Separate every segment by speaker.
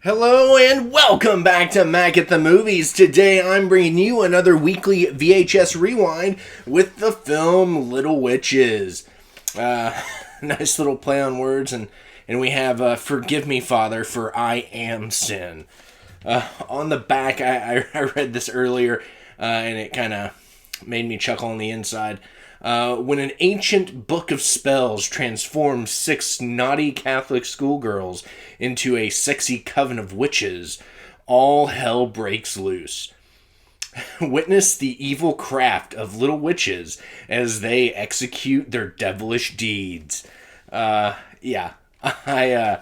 Speaker 1: Hello and welcome back to Mac at the Movies. Today I'm bringing you another weekly VHS rewind with the film Little Witches. Nice little play on words, and we have Forgive Me, Father, for I am sin. On the back, I read this earlier, and it kind of made me chuckle on the inside. When an ancient book of spells transforms 6 naughty Catholic schoolgirls into a sexy coven of witches, all hell breaks loose. Witness the evil craft of little witches as they execute their devilish deeds. Yeah, I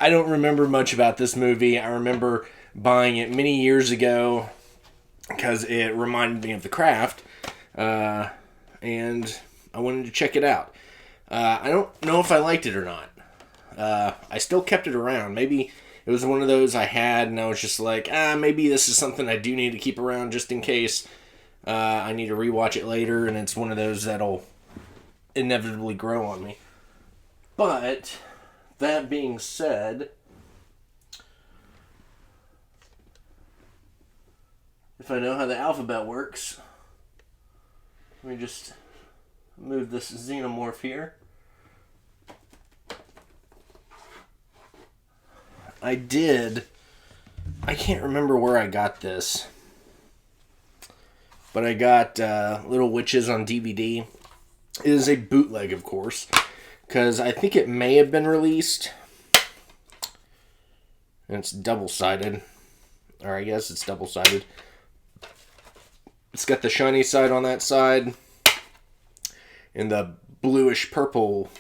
Speaker 1: don't remember much about this movie. I remember buying it many years ago because it reminded me of The Craft. And I wanted to check it out. I don't know if I liked it or not. I still kept it around. Maybe it was one of those I had and I was just like, maybe this is something I do need to keep around just in case I need to rewatch it later, and it's one of those that'll inevitably grow on me. But, that being said, if I know how the alphabet works, let me just move this xenomorph here. I can't remember where I got this, but I got Little Witches on DVD. It is a bootleg, of course, because I think it may have been released, and it's double-sided, or I guess it's double-sided. It's got the shiny side on that side and the bluish purple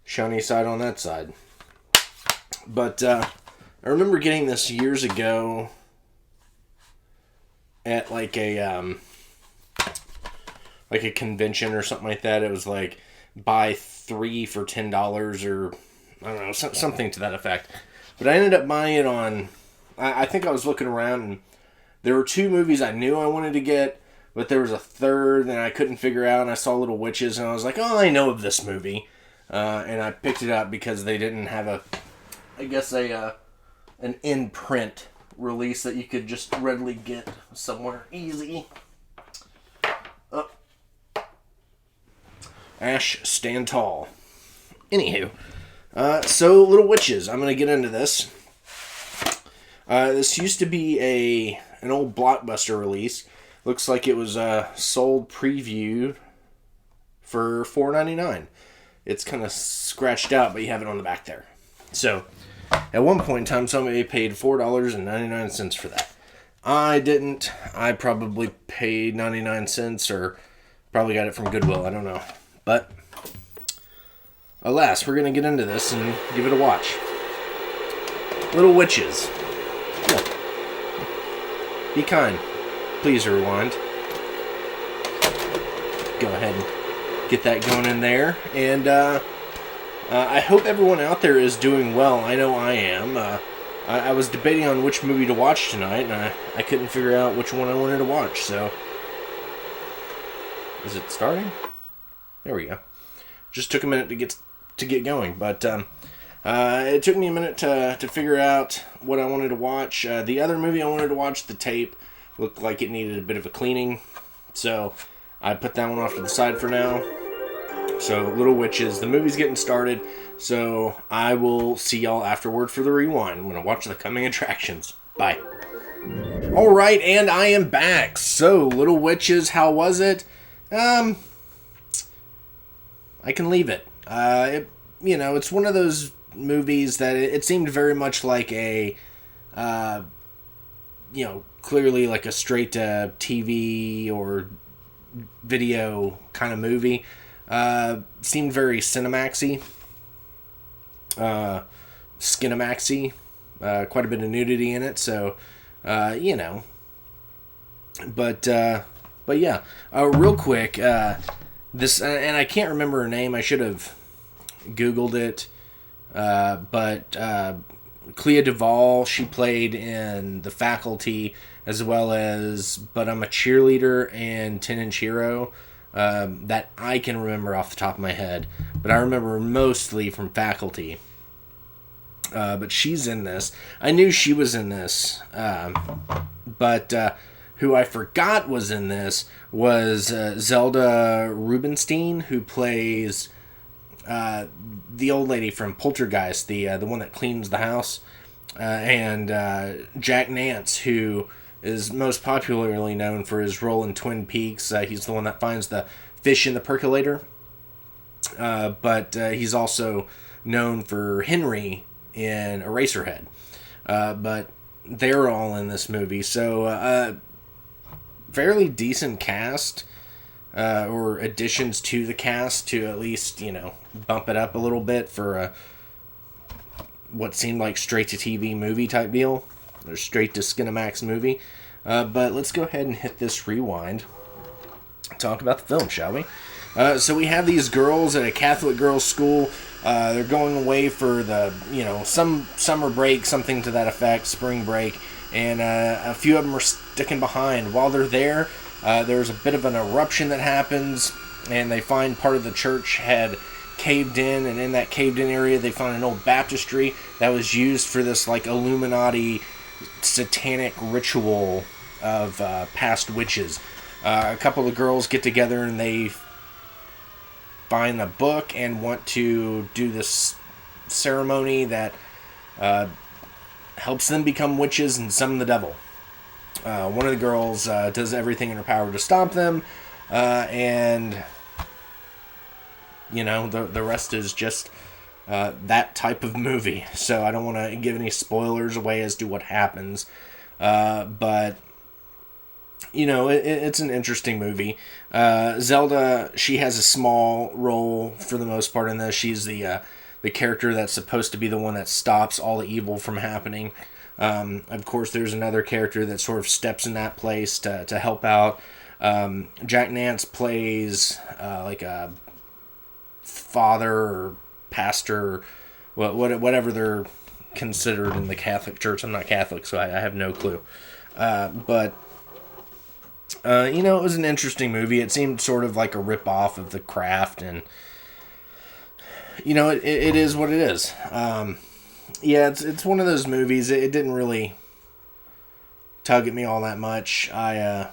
Speaker 1: shiny side on that side. But I remember getting this years ago at like a convention or something like that. It was like buy 3 for $10 or I don't know, something to that effect. But I ended up buying it on, I think I was looking around and there were 2 movies I knew I wanted to get, but there was a third that I couldn't figure out, and I saw Little Witches, and I was like, oh, I know of this movie. And I picked it up because they didn't have an in-print release that you could just readily get somewhere easy. Ash, stand tall. Anywho, so Little Witches, I'm going to get into this. This used to be an old Blockbuster release. Looks like it was sold preview for $4.99. It's kind of scratched out, but you have it on the back there. So, at one point in time, somebody paid $4.99 for that. I didn't. I probably paid 99 cents or probably got it from Goodwill. I don't know. But, alas, we're going to get into this and give it a watch. Little Witches. Be kind. Please rewind. Go ahead and get that going in there. And I hope everyone out there is doing well. I know I am. I was debating on which movie to watch tonight, and I couldn't figure out which one I wanted to watch. So, is it starting? There we go. Just took a minute to get going, but it took me a minute to figure out what I wanted to watch. The other movie I wanted to watch, The Tape, looked like it needed a bit of a cleaning, so I put that one off to the side for now. So, Little Witches, the movie's getting started, so I will see y'all afterward for the rewind. I'm going to watch the coming attractions. Bye. Alright, and I am back. So, Little Witches, how was it? I can leave it. It's one of those movies that it seemed very much like a, clearly like a straight to TV or video kind of movie. Seemed very Cinemaxy, Skinemaxy, quite a bit of nudity in it, so, But yeah, real quick, this, and I can't remember her name, I should have Googled it, but Clea Duvall, she played in The Faculty, as well as But I'm a Cheerleader and Ten Inch Hero, that I can remember off the top of my head, but I remember mostly from Faculty. but she's in this. I knew she was in this, but who I forgot was in this was Zelda Rubinstein, who plays the old lady from Poltergeist, the one that cleans the house, and Jack Nance, who is most popularly known for his role in Twin Peaks. He's the one that finds the fish in the percolator, but he's also known for Henry in Eraserhead. But they're all in this movie, so fairly decent cast, or additions to the cast to at least, bump it up a little bit for what seemed like straight-to-TV movie type deal, or straight-to-Skinamax movie. But let's go ahead and hit this rewind. Talk about the film, shall we? So we have these girls at a Catholic girls' school. They're going away for the, some summer break, something to that effect, spring break, and a few of them are sticking behind. While they're there, there's a bit of an eruption that happens, and they find part of the church had caved in, and in that caved in area they found an old baptistry that was used for this Illuminati satanic ritual of past witches. A couple of girls get together and they find a book and want to do this ceremony that helps them become witches and summon the devil. One of the girls does everything in her power to stop them, and the rest is just that type of movie. So I don't want to give any spoilers away as to what happens, but it's an interesting movie. Zelda, she has a small role for the most part in this. She's the character that's supposed to be the one that stops all the evil from happening. Of course, there's another character that sort of steps in that place to help out. Jack Nance plays like a father or pastor, whatever they're considered in the Catholic Church. I'm not Catholic, so I have no clue. But it was an interesting movie. It seemed sort of like a rip-off of The Craft, and it is what it is. It's one of those movies. It didn't really tug at me all that much. I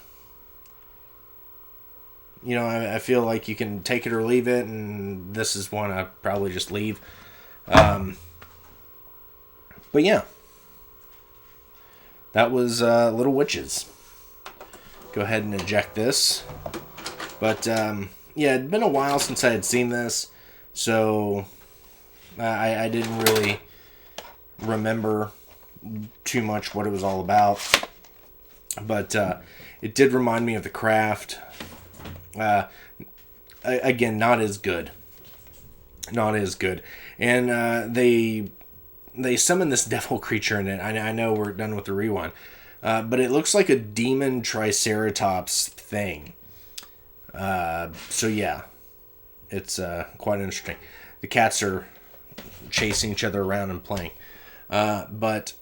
Speaker 1: feel like you can take it or leave it, and this is one I'd probably just leave. But yeah, that was Little Witches. Go ahead and eject this. But it'd been a while since I had seen this, so I didn't really remember too much what it was all about. But it did remind me of The Craft. Again, not as good. Not as good. And they summon this devil creature in it. I know we're done with the rewind. But it looks like a demon triceratops thing. So yeah, it's quite interesting. The cats are chasing each other around and playing. But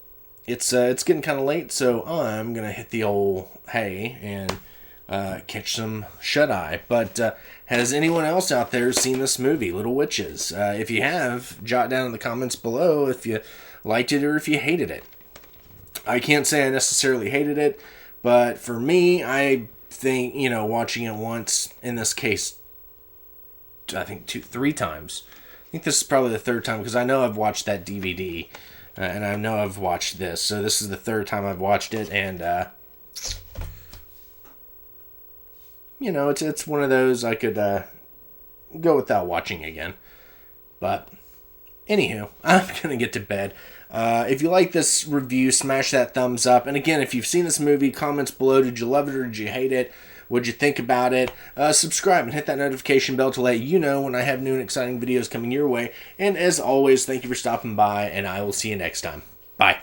Speaker 1: it's getting kind of late, so I'm gonna hit the old hay and catch some shut-eye. But has anyone else out there seen this movie, Little Witches? If you have, jot down in the comments below if you liked it or if you hated it. I can't say I necessarily hated it, but for me, I think, watching it once, in this case, I think 3 times. I think this is probably the 3rd time, because I know I've watched that DVD, and I know I've watched this, so this is the 3rd time I've watched it, and, it's one of those I could go without watching again. But, anywho, I'm going to get to bed. If you like this review, smash that thumbs up. And again, if you've seen this movie, comments below. Did you love it or did you hate it? What'd you think about it? Subscribe and hit that notification bell to let you know when I have new and exciting videos coming your way. And as always, thank you for stopping by, and I will see you next time. Bye.